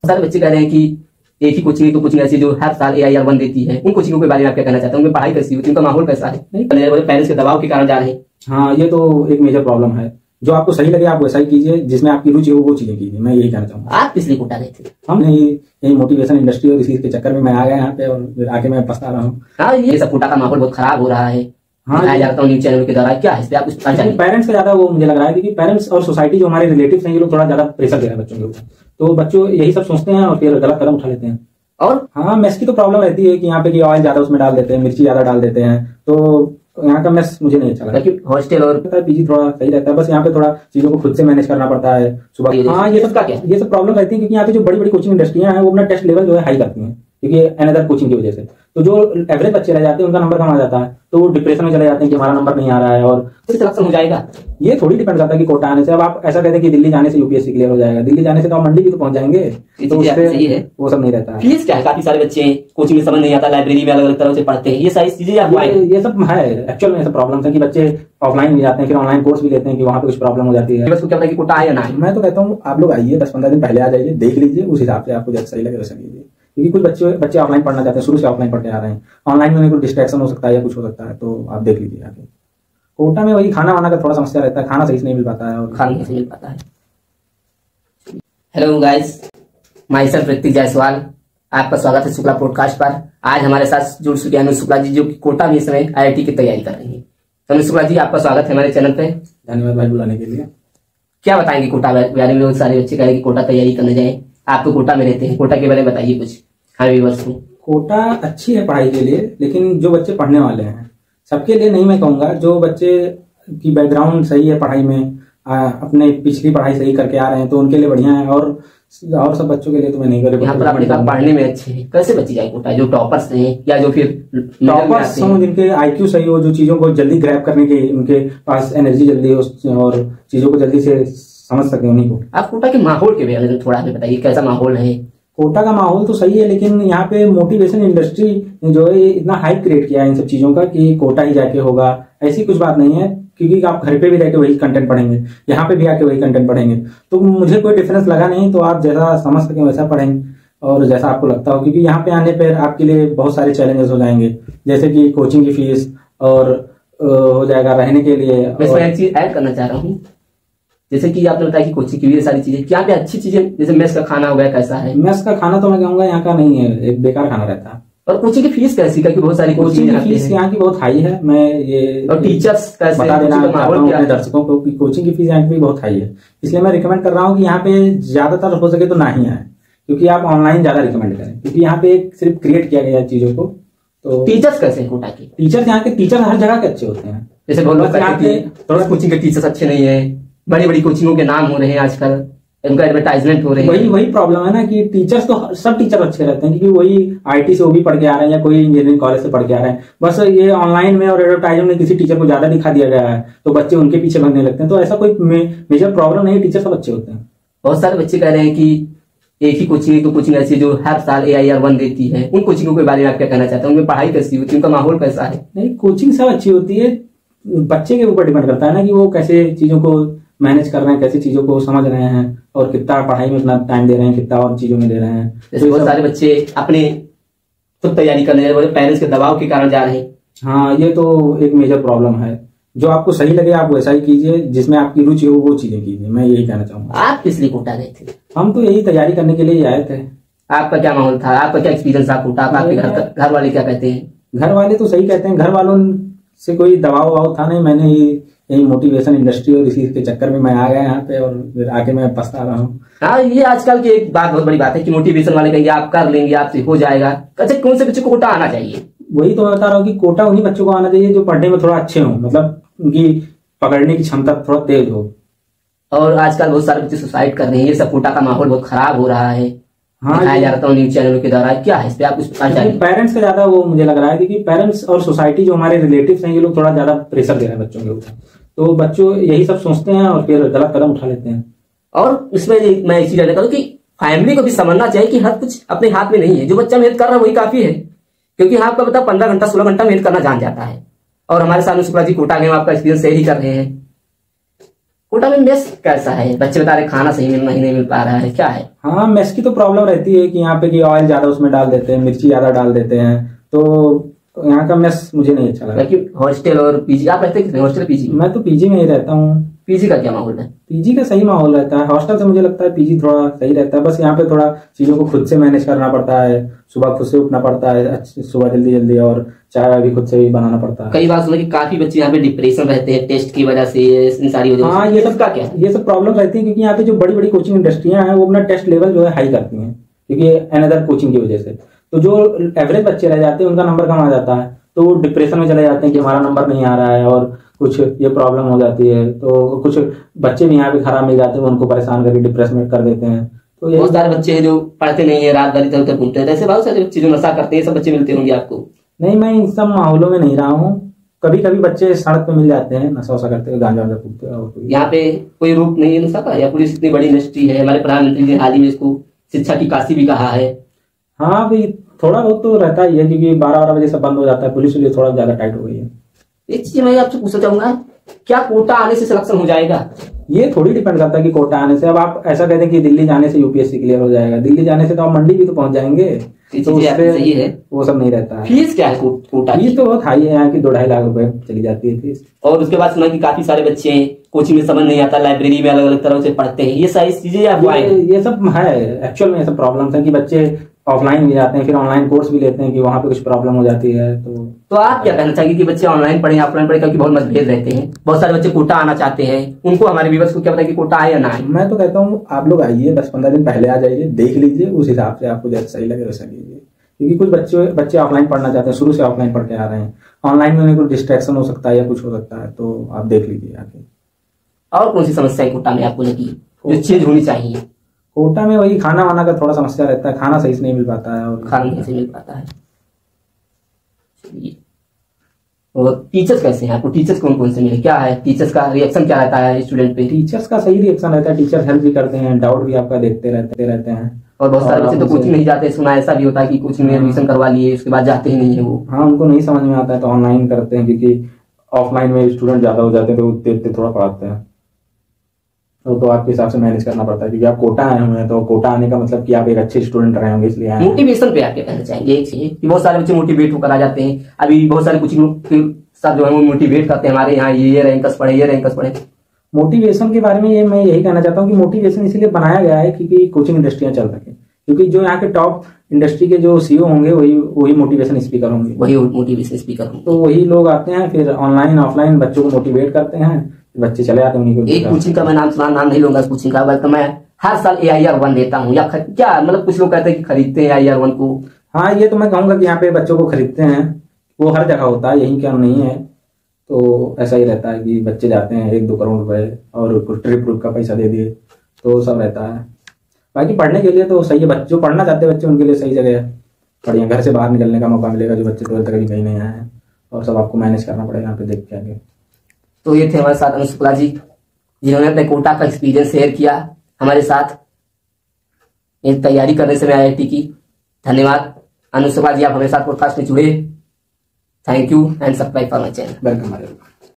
सारे बच्चे कह रहे हैं कि एक ही कोचिंग तो कोचिंग ऐसी जो हर साल AIR-1 देती है, उन कोचिंगों के बारे में आप क्या कहना चाहते हैं? उनमें पढ़ाई कैसी होती है, उनका माहौल कैसा है? पेरेंट्स के दबाव के कारण जा रहे हैं। हाँ, ये तो एक मेजर प्रॉब्लम है। जो आपको सही लगे आप वैसा ही कीजिए, जिसमें आपकी रुचि हो वो चीजें कीजिए। मैं यही कहना चाहूंगा। आप किस लिए कोटा गए थे? हम यही मोटिवेशन इंडस्ट्री और इसी के चक्कर में मैं आ गया यहाँ पे और फिर आके मैं पछता रहा हूँ। हाँ, ये सब कोटा का माहौल बहुत खराब हो रहा है। हाँ, दिखाया जाता हूँ न्यूज चैनल के द्वारा। क्या है इस पे आप कुछ पेरेंट्स का ज्यादा वो मुझे लग रहा है, क्योंकि पेरेंट्स और सोसाइटी जो हमारे रिलेटिव्स हैं ये लोग थोड़ा ज्यादा प्रेशर दे रहे हैं बच्चों के ऊपर, तो बच्चों यही सब सोचते हैं और फिर गलत कदम उठा लेते हैं। और हाँ, मेस की तो प्रॉब्लम रहती है कि यहाँ पे कि ऑयल ज्यादा उसमें डाल देते हैं, मिर्ची ज्यादा डाल देते हैं, तो यहाँ का मेस मुझे नहीं अच्छा लगा। हॉस्टल और पीजी थोड़ा सही रहता है, बस यहाँ पे थोड़ा चीजों को खुद से मैनेज करना पड़ता है सुबह। हाँ, ये सब प्रॉब्लम रहती है, क्योंकि यहाँ पे जो बड़ी बड़ी कोचिंग इंडस्ट्रियां हैं वो अपना टेस्ट लेवल जो है हाई करती हैं, क्योंकि अनदर कोचिंग की वजह से। तो जो एवरेज बच्चे रह जाते हैं उनका नंबर कम आ जाता है, तो वो डिप्रेशन में चले जाते हैं कि हमारा नंबर नहीं आ रहा है और सिलेक्शन हो जाएगा। ये थोड़ी डिपेंड करता है कि कोटा आने से। अब आप ऐसा कहते हैं कि दिल्ली जाने से यूपीएससी क्लियर हो जाएगा, दिल्ली जाने से तो आप मंडी भी तो पहुंच जाएंगे, तो सही है। वो सब नहीं रहता है। फीस क्या है? काफी सारे बच्चे कोचिंग में समझ नहीं आता, लाइब्रेरी में अलग अलग तरह से पढ़ते हैं, ये सारी चीजें ये सब है। एक्चुअल में ऐसा प्रॉब्लम है कि बच्चे ऑफलाइन भी जाते हैं, फिर ऑनलाइन कोर्स भी लेते हैं कि वहाँ पे कुछ प्रॉब्लम हो जाती है। बस क्या पता कि कोटा आए या ना आए। मैं तो कहता हूँ आप लोग आइए, 10-15 दिन पहले आ जाइए, देख लीजिए, उस हिसाब से आपको जैसा सही लगे वैसा कीजिए। क्योंकि कुछ बच्चे ऑफलाइन पढ़ना चाहते हैं, शुरू से ऑफलाइन पढ़ते आ रहे हैं, ऑनलाइन में उन्हें कोई डिस्ट्रैक्शन हो सकता है या कुछ हो सकता है, तो आप देख लीजिए आगे। कोटा में वही खाना वाना का थोड़ा समस्या रहता है, खाना सही से नहीं मिल पाता है और खाना नहीं मिल पाता है। Hello guys, my self Hrithik Jaiswal, आपका स्वागत है शुक्ला पॉडकास्ट पर। आज हमारे साथ जुड़ चुके हैं अनुज शुक्ला जी, जो कि कोटा में इस समय IIT की तैयारी कर रही है। तो अनुज शुक्ला जी, आपका स्वागत है हमारे चैनल पे। धन्यवाद भाई बुलाने के लिए। क्या बताएंगे कोटा के बारे में? बहुत सारे बच्चे कह रहे हैं कि कोटा तैयारी करने जाए, आप तो कोटा में रहते हैं, कोटा के बारे में बताइए कुछ हर व्यूअर्स को। कोटा अच्छी है पढ़ाई के लिए, लेकिन जो बच्चे पढ़ने वाले हैं सबके लिए नहीं मैं कहूंगा। जो बच्चे की बैकग्राउंड सही है पढ़ाई में, अपने पिछली पढ़ाई सही करके आ रहे हैं, तो उनके लिए बढ़िया है। और सब बच्चों के लिए तो मैं नहीं करूँ। यहाँ पर आपने कहा पढ़ने में अच्छे हैं, कैसे बच्चे जाए कोटा? जो टॉपर्स हैं या जो फिर टॉपर्स हों, जिनके IQ सही हो, जो चीजों को जल्दी ग्रैब करने की उनके पास एनर्जी जल्दी हो और चीजों को जल्दी से समझ सके, उन्हीं को। आप कोटा के माहौल के बारे में थोड़ा हमें बताइए, कैसा माहौल है? कोटा का माहौल तो सही है, लेकिन यहाँ पे मोटिवेशन इंडस्ट्री जो है इतना हाइप क्रिएट किया है इन सब चीजों का कि कोटा ही जाके होगा, ऐसी कुछ बात नहीं है। क्योंकि आप घर पे भी रहकर वही कंटेंट पढ़ेंगे, यहाँ पे भी आके वही कंटेंट पढ़ेंगे, तो मुझे कोई डिफरेंस लगा नहीं। तो आप जैसा समझ सकें वैसा पढ़ेंगे और जैसा आपको लगता हो, क्योंकि यहाँ पे आने पर आपके लिए बहुत सारे चैलेंजेस हो जाएंगे, जैसे कि कोचिंग की फीस और हो जाएगा रहने के लिए। मैं इसमें एक चीज ऐड करना चाह रहा हूँ, जैसे कि आपने बताया कि कोचिंग की भी सारी चीजें, क्या पे अच्छी चीजें, जैसे मेस का खाना हो गया, कैसा है? मेस का खाना तो मैं कहूंगा यहाँ का नहीं है, एक बेकार खाना रहता है। और कोचिंग की फीस कैसी? क्योंकि बहुत सारी कोचिंग की फीस यहाँ की बहुत हाई है। मैं ये और टीचर्स कैसे बता देना चाहता हूँ अपने दर्शकों को कि कोचिंग की फीस यहाँ की बहुत हाई है, इसलिए मैं रिकमेंड कर रहा हूँ कि यहाँ पे ज्यादातर हो सके तो ना ही आए, क्योंकि आप ऑनलाइन ज्यादा रिकमेंड करें, क्योंकि यहाँ पे सिर्फ क्रिएट किया गया है चीजों को। तो टीचर्स कैसे हैं कोटा के? टीचर्स यहाँ के टीचर हर जगह के अच्छे होते हैं। जैसे थोड़ा कोचिंग के टीचर्स अच्छे नहीं है, बड़ी बड़ी कोचिंगों के नाम हो रहे हैं आजकल, उनका एडवर्टाइजमेंट हो रहे हैं। वही प्रॉब्लम है ना कि टीचर्स तो सब टीचर अच्छे रहते हैं, क्योंकि वही IT से वो भी पढ़ के आ रहे हैं या कोई इंजीनियरिंग कॉलेज से पढ़ के आ रहे हैं। बस ये ऑनलाइन में और एडवर्टाइजमेंट में किसी टीचर को ज्यादा दिखा दिया गया है, तो बच्चे उनके पीछे भागने लगते हैं। तो ऐसा कोई मेजर प्रॉब्लम नहीं, टीचर सब अच्छे होते हैं। बहुत सारे बच्चे कह रहे हैं कि एक ही कोचिंग तो कोचिंग ऐसी जो हर साल AIR-1 देती है, उन कोचिंगों के बारे में आप क्या कहना चाहते हैं? उनमें पढ़ाई कैसी होती है, उनका माहौल कैसा है? नहीं, कोचिंग सब अच्छी होती है, बच्चे के ऊपर डिपेंड करता है ना कि वो कैसे चीजों को मैनेज कर रहे हैं, कैसी चीजों को समझ रहे हैं और कितना पढ़ाई में अपना टाइम दे रहे हैं, कितना और चीजों में दे रहे हैं। जैसे बहुत सारे बच्चे अपने खुद तैयारी करने जा रहे हैं, पेरेंट्स के दबाव के कारण जा रहे हैं। हाँ, ये तो एक मेजर प्रॉब्लम है। जो आपको सही लगे आप वैसा ही कीजिए, जिसमें आपकी रुचि हो वो चीजें कीजिए। मैं यही कहना चाहूंगा। आप किस लिए कोटा गए थे? हम तो यही तैयारी करने के लिए आए थे। आपका क्या माहौल था? आपका क्या एक्सपीरियंस था कोटा? आपके घर वाले क्या कहते हैं? घर वाले तो सही कहते हैं, घर वालों से कोई दबाव था नहीं। मैंने यही मोटिवेशन इंडस्ट्री और इसी के चक्कर में मैं आ गया यहाँ पे और फिर आके मैं पछता रहा हूँ। हाँ, ये आजकल की एक बात, बहुत बड़ी बात है कि मोटिवेशन वाले कहेंगे आप कर लेंगे, आपसे हो जाएगा। अच्छा, कौन से बच्चे को कोटा आना चाहिए? वही तो मैं बता रहा हूँ कि कोटा उन्हीं बच्चों को आना चाहिए जो पढ़ने में थोड़ा अच्छे हों, मतलब उनकी पकड़ने की क्षमता थोड़ा तेज हो। और आजकल बहुत सारे बच्चे सुसाइड कर रहे हैं, ये सब कोटा का माहौल बहुत खराब हो रहा है। हाँ, दिखाया जाता हूँ न्यूज चैनलों के द्वारा। क्या है इस पे आप कुछ बताना चाहिए? पेरेंट्स का ज्यादा वो मुझे लग रहा है, क्योंकि पेरेंट्स और सोसाइटी जो हमारे रिलेटिव्स हैं ये लोग थोड़ा ज्यादा प्रेशर दे रहे हैं बच्चों के ऊपर, तो बच्चों यही सब सोचते हैं और फिर गलत कदम उठा लेते हैं। और इसमें मैं इसी कहना चाहूँ कि फैमिली को भी समझना चाहिए कि हर कुछ अपने हाथ में नहीं है। जो बच्चा मेहनत कर रहा है वही काफी है, क्योंकि हाँ, आपका बता 15 घंटा 16 घंटा मेहनत करना जान जाता है। और हमारे साथ शुक्ला जी कोटा गए, आपका एक्सपीरियंस शेयर ही कर रहे हैं। कोटा में मेस कैसा है? बच्चे बता रहे खाना सही नहीं मिल पा रहा है, क्या है? हाँ, मेस की तो प्रॉब्लम रहती है कि यहाँ पे कि ऑयल ज्यादा उसमें डाल देते हैं, मिर्ची ज्यादा डाल देते हैं, तो यहाँ का मेस मुझे नहीं अच्छा लगा। बाकी हॉस्टल और पीजी आप रहते हैं? Hostel PG? मैं तो पीजी में ही रहता हूँ। पीजी का क्या माहौल है? पीजी का सही माहौल रहता है, हॉस्टल से मुझे लगता है पीजी थोड़ा सही रहता है। बस यहाँ पे थोड़ा चीजों को खुद से मैनेज करना पड़ता है, सुबह खुद से उठना पड़ता है, सुबह जल्दी जल्दी, और चाय भी खुद से ही बनाना पड़ता है। कई बार सुना कि काफी बच्चे यहाँ पे डिप्रेशन रहते हैं टेस्ट की वजह से, इन सारी वजह से। हाँ, ये सब का क्या? ये सब प्रॉब्लम रहती है क्योंकि यहाँ पे जो बड़ी बड़ी कोचिंग इंडस्ट्रियां हैं वो अपना टेस्ट लेवल जो है हाई करती हैं, क्योंकि अनदर कोचिंग की वजह से। तो जो एवरेज बच्चे रह जाते हैं उनका नंबर कम आ जाता है, तो वो डिप्रेशन में चले जाते हैं कि हमारा नंबर नहीं आ रहा है, और कुछ ये प्रॉब्लम हो जाती है। तो कुछ बच्चे भी यहाँ पे खराब मिल जाते हैं, उनको परेशान करके डिप्रेशन में कर देते हैं। तो बहुत सारे बच्चे हैं जो पढ़ते नहीं है, रात भर इधर उधर घूमते हैं, ऐसे बहुत सारे बच्चे जो नशा करते हैं, सब बच्चे मिलते होंगे आपको? नहीं, मैं इन सब माहौलों में नहीं रहा हूँ। कभी कभी बच्चे सड़क पे मिल जाते हैं नशा वशा करते हुए, गांजा वांजा फूकते हैं। यहाँ पे कोई रूप नहीं है नशा का? या पुलिस इतनी बड़ी इंडस्ट्री है, हमारे प्रधानमंत्री ने हाल ही में इसको शिक्षा की काशी भी कहा है। हाँ भाई, थोड़ा बहुत तो रहता ही है, क्योंकि 12-12 बजे सब बंद हो जाता है, पुलिस लिए थोड़ा ज्यादा टाइट हो गई है। एक चीज मैं आपसे पूछना चाहूंगा, क्या कोटा आने से सिलेक्शन हो जाएगा? ये थोड़ी डिपेंड करता है कि कोटा आने से। अब आप ऐसा कहते हैं कि दिल्ली जाने से यूपीएससी क्लियर हो जाएगा, दिल्ली जाने से तो आप मंडी भी तो पहुंच जाएंगे, तो उससे सही है। वो सब नहीं रहता है। फीस क्या है कोटा की? फीस तो बहुत हाई है, यहाँ की 2-2.5 लाख रुपए चली जाती है फीस। और उसके बाद सुना कि काफी सारे बच्चे कोचिंग में समझ नहीं आता, लाइब्रेरी में अलग अलग तरह से पढ़ते हैं, ये सारी चीजें ये सब है एक्चुअल में, ये सब प्रॉब्लम्स है कि बच्चे ऑफलाइन भी जाते हैं, फिर ऑनलाइन कोर्स भी लेते हैं कि वहाँ पे कुछ प्रॉब्लम हो जाती है। तो आप क्या कहना चाहेंगे कि बच्चे ऑनलाइन पढ़े ऑफलाइन पढ़े? क्योंकि बहुत मतभेद रहते हैं, बहुत सारे बच्चे कोटा आना चाहते हैं, उनको हमारे व्यूअर्स को क्या पता कि कोटा आए या ना आए? मैं तो कहता हूँ आप लोग आइए, 10-15 दिन पहले आ जाइए, देख लीजिए, उस हिसाब से आपको जैसा सही लगे वैसा लीजिए। क्योंकि कुछ बच्चे ऑफलाइन पढ़ना चाहते हैं, शुरू से ऑफलाइन पढ़ के आ रहे हैं, ऑनलाइन में उन्हें कुछ डिस्ट्रैक्शन हो सकता है या कुछ हो सकता है, तो आप देख लीजिए आके। और कौन सी समस्या कोटा में आपको लगी जो चेंज होनी चाहिए? कोटा में वही खाना वाना का थोड़ा समस्या रहता है, खाना सही से नहीं मिल पाता है, और खाना नहीं सही मिल पाता है। चलिए, और टीचर्स कैसे हैं आपको? टीचर्स कौन कौन से मिले, क्या है टीचर्स का रिएक्शन क्या रहता है स्टूडेंट पे? टीचर्स का सही रिएक्शन रहता है, टीचर हेल्प भी करते हैं, डाउट भी आपका देखते रहते हैं। और बहुत सारे बच्चे तो कोचिंग नहीं जाते, सुना ऐसा भी होता है कि कोचिंग में एडमिशन करवा लिए उसके बाद जाते ही नहीं है वो। हाँ, उनको नहीं समझ में आता है तो ऑनलाइन करते हैं, क्योंकि ऑफलाइन में स्टूडेंट ज्यादा हो जाते हैं तो देते थोड़ा पढ़ाते हैं, तो आपके हिसाब से मैनेज करना पड़ता है। क्योंकि आप कोटा आए हुए हैं, तो कोटा आने का मतलब कि आप एक अच्छे स्टूडेंट रहे होंगे, इसलिए आए। मोटिवेशन पे आप क्या कहना चाहेंगे? एक चीज कि बहुत सारे बच्चे मोटिवेट होकर आ जाते हैं, अभी बहुत सारे कोचिंग के साथ जो है वो मोटिवेट करते हैं, हमारे यहाँ ये रैंकर्स पढ़े, ये रैंकर्स पढ़े। मोटिवेशन के बारे में मैं यही कहना चाहता हूँ कि मोटिवेशन इसलिए बनाया गया है क्योंकि कोचिंग इंडस्ट्रियां चल सके, क्योंकि जो यहाँ के टॉप इंडस्ट्री के जो सीईओ होंगे वही मोटिवेशन स्पीकर होंगे, वही मोटिवेशन स्पीकर होंगे। तो वही लोग आते हैं, फिर ऑनलाइन ऑफलाइन बच्चों को मोटिवेट करते हैं, बच्चे चले आते हैं उन्हीं को। एक कोचिंग का मैं नाम नहीं लूंगा इस कोचिंग का, बल्कि मैं हर साल AIR-1 देता हूँ, या क्या मतलब कुछ लोग कहते हैं कि खरीदते हैं AIR-1 को। हाँ, ये तो मैं कहूंगा कि यहाँ पे बच्चों को खरीदते हैं, वो हर जगह होता है, यही क्या नहीं है। तो ऐसा ही रहता है कि बच्चे जाते हैं 1-2 करोड़ रुपए और कुछ ट्रिप का पैसा दे दिए, तो सब रहता है। बाकी पढ़ने के लिए तो सही है, बच्चे जो पढ़ना चाहते हैं बच्चे उनके लिए सही जगह है, बढ़िया घर से बाहर निकलने का मौका मिलेगा जो बच्चे 12th तक अभी कहीं नहीं आए हैं, और सब आपको मैनेज करना पड़ेगा यहाँ पे देख के आगे। तो ये थे हमारे साथ अनु शुक्ला जी, जिन्होंने अपने कोटा का एक्सपीरियंस शेयर किया हमारे साथ ये तैयारी करने से IIT की। धन्यवाद अनु शुक्ला जी, आप हमारे साथ पॉडकास्ट में जुड़े। Thank you and subscribe for my channel. Welcome.